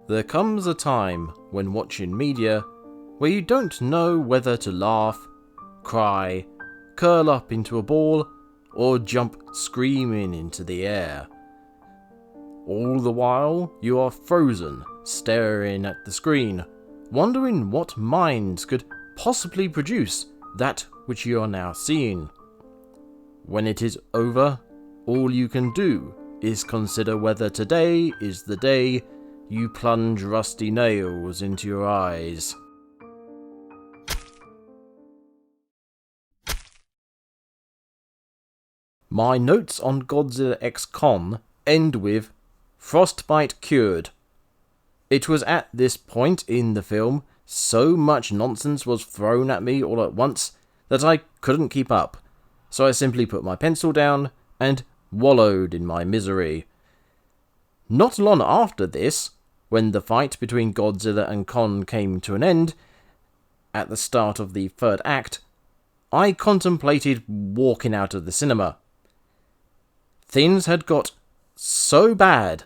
There comes a time when watching media where you don't know whether to laugh, cry, curl up into a ball, or jump screaming into the air. All the while, you are frozen, staring at the screen, wondering what minds could possibly produce that which you are now seeing. When it is over, all you can do is consider whether today is the day you plunge rusty nails into your eyes. My notes on Godzilla X Con end with "frostbite cured." It was at this point in the film so much nonsense was thrown at me all at once that I couldn't keep up, so I simply put my pencil down and wallowed in my misery. Not long after this, when the fight between Godzilla and Kong came to an end, at the start of the third act, I contemplated walking out of the cinema. Things had got so bad,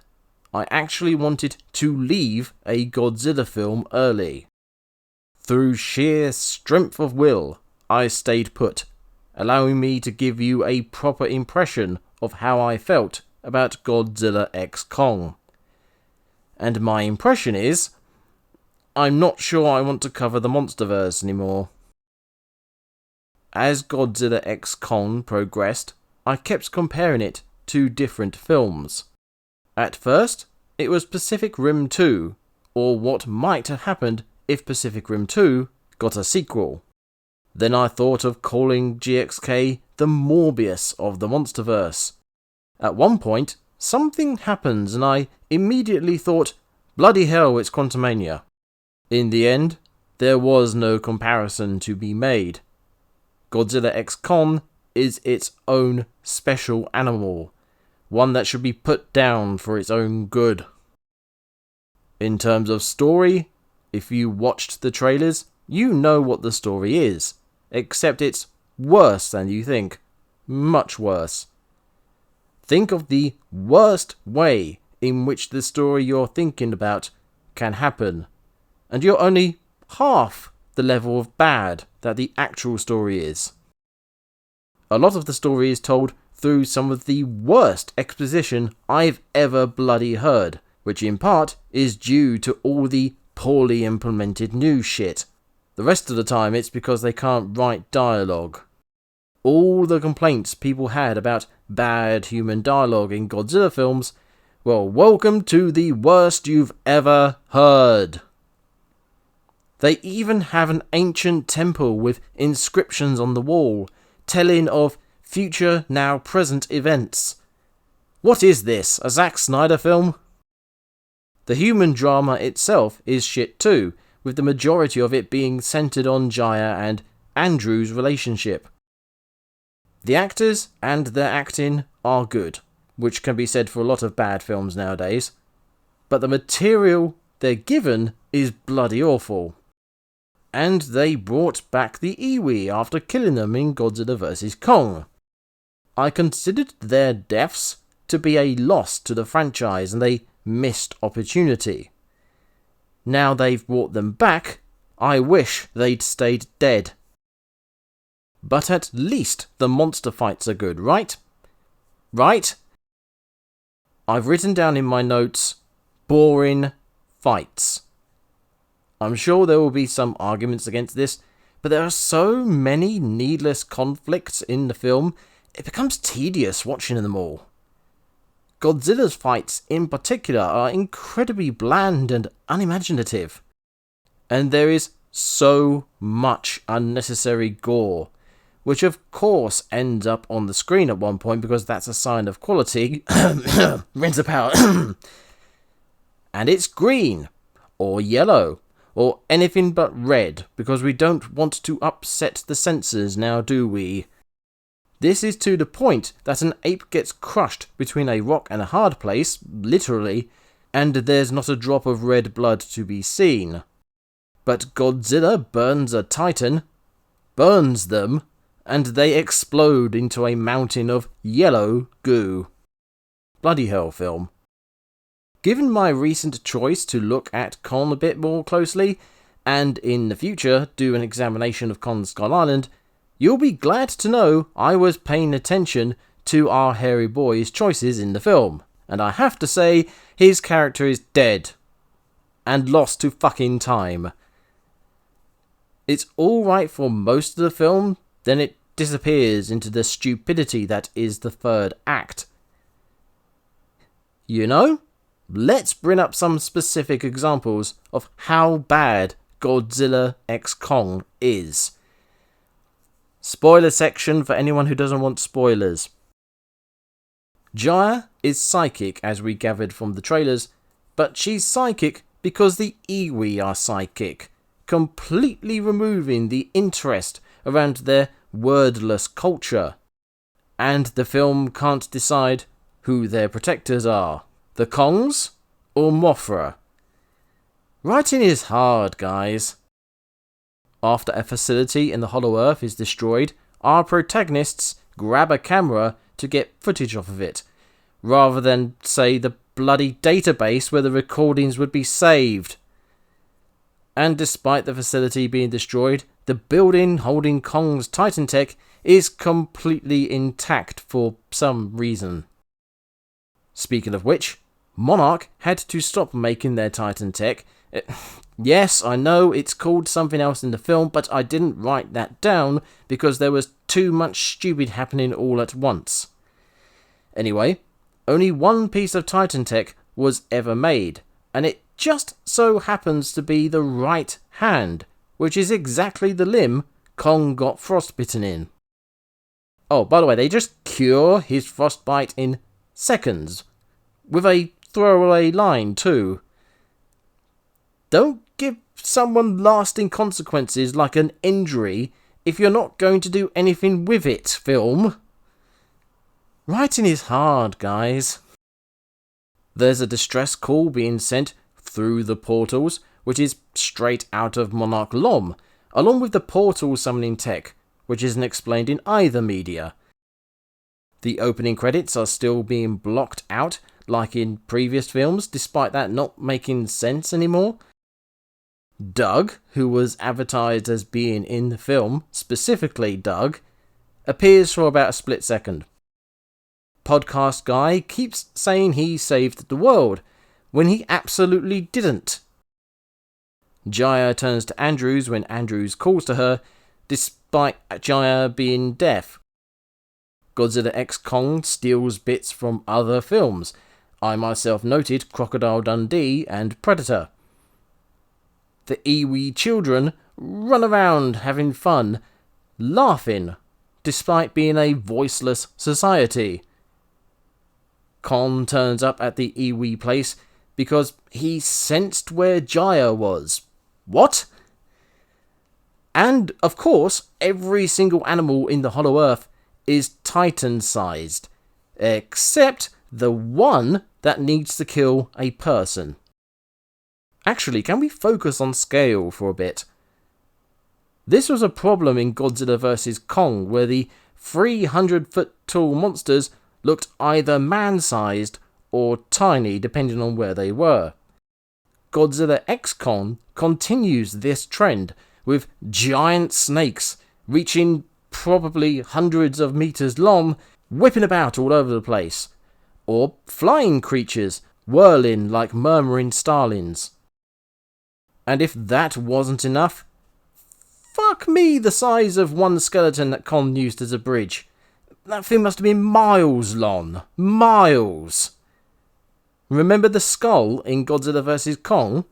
I actually wanted to leave a Godzilla film early. Through sheer strength of will, I stayed put, allowing me to give you a proper impression of how I felt about Godzilla X Kong. And my impression is, I'm not sure I want to cover the Monsterverse anymore. As Godzilla X Kong progressed, I kept comparing it to different films. At first, it was Pacific Rim 2, or what might have happened if Pacific Rim 2 got a sequel. Then I thought of calling GXK the Morbius of the Monsterverse. At one point, something happens and I immediately thought, bloody hell, it's Quantumania. In the end, there was no comparison to be made. Godzilla X Kong is its own special animal, one that should be put down for its own good. In terms of story, if you watched the trailers, you know what the story is, except it's worse than you think. Much worse. Think of the worst way in which the story you're thinking about can happen, and you're only half the level of bad that the actual story is. A lot of the story is told through some of the worst exposition I've ever bloody heard, which in part is due to all the poorly implemented new shit. The rest of the time it's because they can't write dialogue. All the complaints people had about bad human dialogue in Godzilla films, well, welcome to the worst you've ever heard. They even have an ancient temple with inscriptions on the wall, telling of future, now present events. What is this, a Zack Snyder film? The human drama itself is shit too, with the majority of it being centered on Jaya and Andrew's relationship. The actors and their acting are good, which can be said for a lot of bad films nowadays, but the material they're given is bloody awful. And they brought back the Iwi after killing them in Godzilla vs. Kong. I considered their deaths to be a loss to the franchise and a missed opportunity. Now they've brought them back, I wish they'd stayed dead. But at least the monster fights are good, right? Right? I've written down in my notes, boring fights. I'm sure there will be some arguments against this, but there are so many needless conflicts in the film, it becomes tedious watching them all. Godzilla's fights in particular are incredibly bland and unimaginative. And there is so much unnecessary gore, which of course ends up on the screen at one point because that's a sign of quality. Rinse of power. And it's green, or yellow, or anything but red, because we don't want to upset the sensors now, do we? This is to the point that an ape gets crushed between a rock and a hard place, literally, and there's not a drop of red blood to be seen. But Godzilla burns a titan, burns them, and they explode into a mountain of yellow goo. Bloody hell, film. Given my recent choice to look at Kong a bit more closely, and in the future do an examination of Kong Skull Island, you'll be glad to know I was paying attention to our hairy boy's choices in the film. And I have to say, his character is dead. And lost to fucking time. It's alright for most of the film, then it disappears into the stupidity that is the third act. You know? Let's bring up some specific examples of how bad Godzilla x Kong is. Spoiler section for anyone who doesn't want spoilers. Jaya is psychic, as we gathered from the trailers, but she's psychic because the Iwi are psychic, completely removing the interest around their wordless culture. And the film can't decide who their protectors are. The Kongs or Mothra? Writing is hard, guys. After a facility in the Hollow Earth is destroyed, our protagonists grab a camera to get footage off of it, rather than, say, the bloody database where the recordings would be saved. And despite the facility being destroyed, the building holding Kong's Titan tech is completely intact for some reason. Speaking of which, Monarch had to stop making their Titan tech. Yes, I know it's called something else in the film, but I didn't write that down because there was too much stupid happening all at once. Anyway, only one piece of Titan tech was ever made, and it just so happens to be the right hand, which is exactly the limb Kong got frostbitten in. Oh, by the way, they just cure his frostbite in seconds, with a throwaway line too. Don't give someone lasting consequences like an injury if you're not going to do anything with it, film. Writing is hard, guys. There's a distress call being sent through the portals, which is straight out of Monarch Lom, along with the portal summoning tech, which isn't explained in either media. The opening credits are still being blocked out, like in previous films, despite that not making sense anymore. Doug, who was advertised as being in the film, specifically Doug, appears for about a split second. Podcast guy keeps saying he saved the world, when he absolutely didn't. Jaya turns to Andrews when Andrews calls to her, despite Jaya being deaf. Godzilla x Kong steals bits from other films. I myself noted Crocodile Dundee and Predator. The Iwi children run around having fun, laughing, despite being a voiceless society. Kong turns up at the Iwi place because he sensed where Jaya was. What? And, of course, every single animal in the Hollow Earth is Titan-sized, except the one that needs to kill a person. Actually, can we focus on scale for a bit? This was a problem in Godzilla vs. Kong, where the 300-foot-tall monsters looked either man-sized or tiny, depending on where they were. Godzilla x Kong continues this trend, with giant snakes reaching probably hundreds of meters long, whipping about all over the place, or flying creatures whirling like murmuring starlings. And if that wasn't enough, fuck me the size of one skeleton that Kong used as a bridge. That thing must have been miles long. Miles. Remember the skull in Godzilla vs. Kong?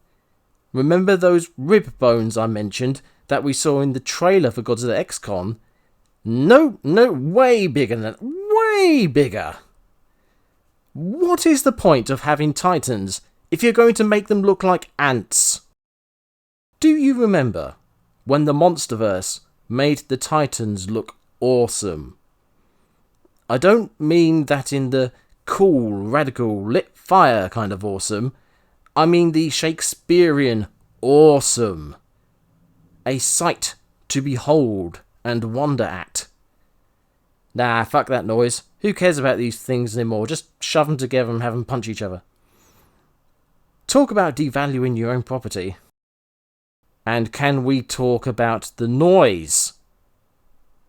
Remember those rib bones I mentioned that we saw in the trailer for Godzilla x Kong? No, way bigger than that. Way bigger. What is the point of having titans if you're going to make them look like ants? Do you remember when the Monsterverse made the titans look awesome? I don't mean that in the cool, radical, lit fire kind of awesome. I mean the Shakespearean awesome. A sight to behold and wonder at. Nah, fuck that noise. Who cares about these things anymore? Just shove them together and have them punch each other. Talk about devaluing your own property. And can we talk about the noise?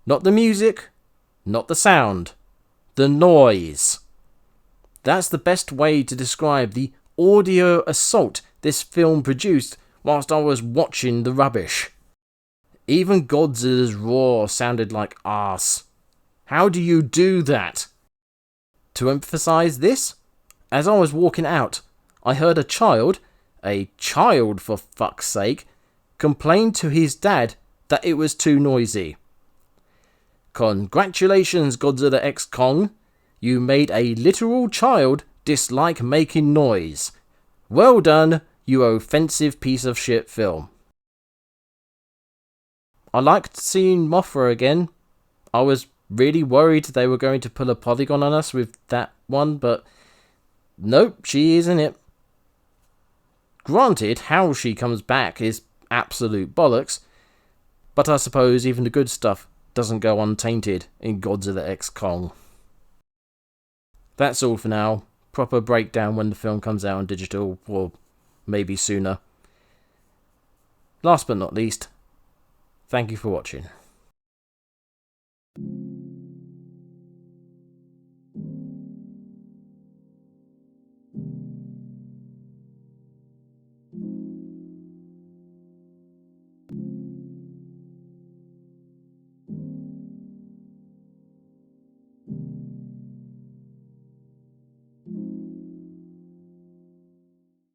Not the music, not the sound, the noise. That's the best way to describe the audio assault this film produced whilst I was watching the rubbish. Even Godzilla's roar sounded like arse. How do you do that? To emphasise this, as I was walking out, I heard a child for fuck's sake, complain to his dad that it was too noisy. Congratulations, Godzilla X Kong. You made a literal child dislike making noise. Well done, you offensive piece of shit film. I liked seeing Mothra again. I was really worried they were going to pull a polygon on us with that one, but nope, she isn't it. Granted, how she comes back is absolute bollocks, but I suppose even the good stuff doesn't go untainted in Godzilla X Kong. That's all for now. Proper breakdown when the film comes out on digital, or maybe sooner. Last but not least, thank you for watching.